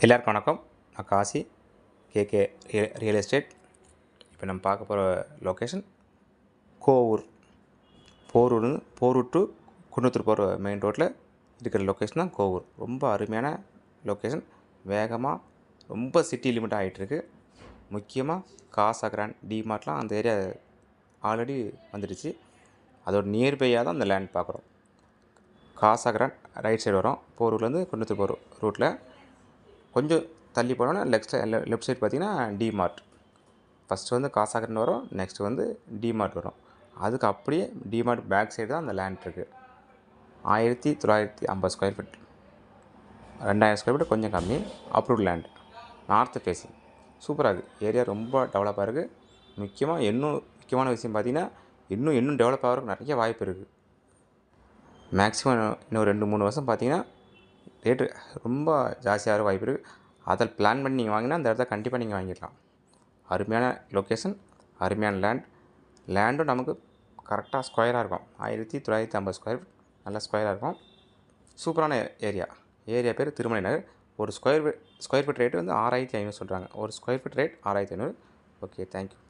எல்லாருக்கும் வணக்கம். நான் காசி கேகே ரியல் எஸ்டேட். இப்போ நம்ம பார்க்க போகிற லொக்கேஷன் கோவூர். போரூர் டு குன்னத்தூர் போகிற மெயின் ரோட்டில் இருக்கிற லொக்கேஷன் தான் கோவூர். ரொம்ப அருமையான லொக்கேஷன். வேகமாக ரொம்ப சிட்டி லிமிட் ஆகிட்டுருக்கு. முக்கியமாக காசா கிராண்ட் டிமார்ட்லாம் அந்த ஏரியா ஆல்ரெடி வந்துடுச்சு. அதோட நியர்பையாக தான் அந்த லேண்ட் பார்க்குறோம். காசா கிராண்ட் ரைட் சைடு வரும். போரூர்லேருந்து குன்னத்தூர் போகிற ரூட்டில் கொஞ்சம் தள்ளி போனோன்னா லெஃப்ட் சைடு பார்த்திங்கன்னா டிமார்ட். ஃபஸ்ட்டு வந்து காசா கிராண்ட் வரும், நெக்ஸ்ட் வந்து டிமார்ட் வரும். அதுக்கு அப்படியே டிமார்ட் பேக் சைடு தான் அந்த லேண்ட் இருக்குது. 1950 ஸ்கொயர் ஃபீட், 2000 ஸ்கொயர் ஃபீட் கொஞ்சம் கம்மி. Approved land, north facing. சூப்பராக இருக்குது. ஏரியா ரொம்ப டெவலப்பாக இருக்குது. முக்கியமான விஷயம் பார்த்திங்கன்னா இன்னும் டெவலப் ஆகிறதுக்கு நிறைய வாய்ப்பு இருக்குது. மேக்ஸிமம் இன்னும் 2-3 வருஷம் பார்த்திங்கன்னா ரேட்டு ரொம்ப ஜாஸ்தியாக வாய்ப்பு இருக்குது. அதை பிளான் பண்ணி நீங்கள் வாங்கினா அந்த இடத்த கண்டிப்பாக நீங்கள் வாங்கிடலாம். அருமையான லொக்கேஷன், அருமையான லேண்டும் நமக்கு கரெக்டாக ஸ்கொயராக இருக்கும். 1950 ஸ்கொயர் ஃபீட், நல்ல ஸ்கொயராக இருக்கும். சூப்பரான ஏரியா பேர் திருமலை நகர். ஒரு ஸ்கொயர் ஃபீட் ரேட்டு வந்து 6500 சொல்கிறாங்க. ஒரு square feet rate 6500. Okay, thank you.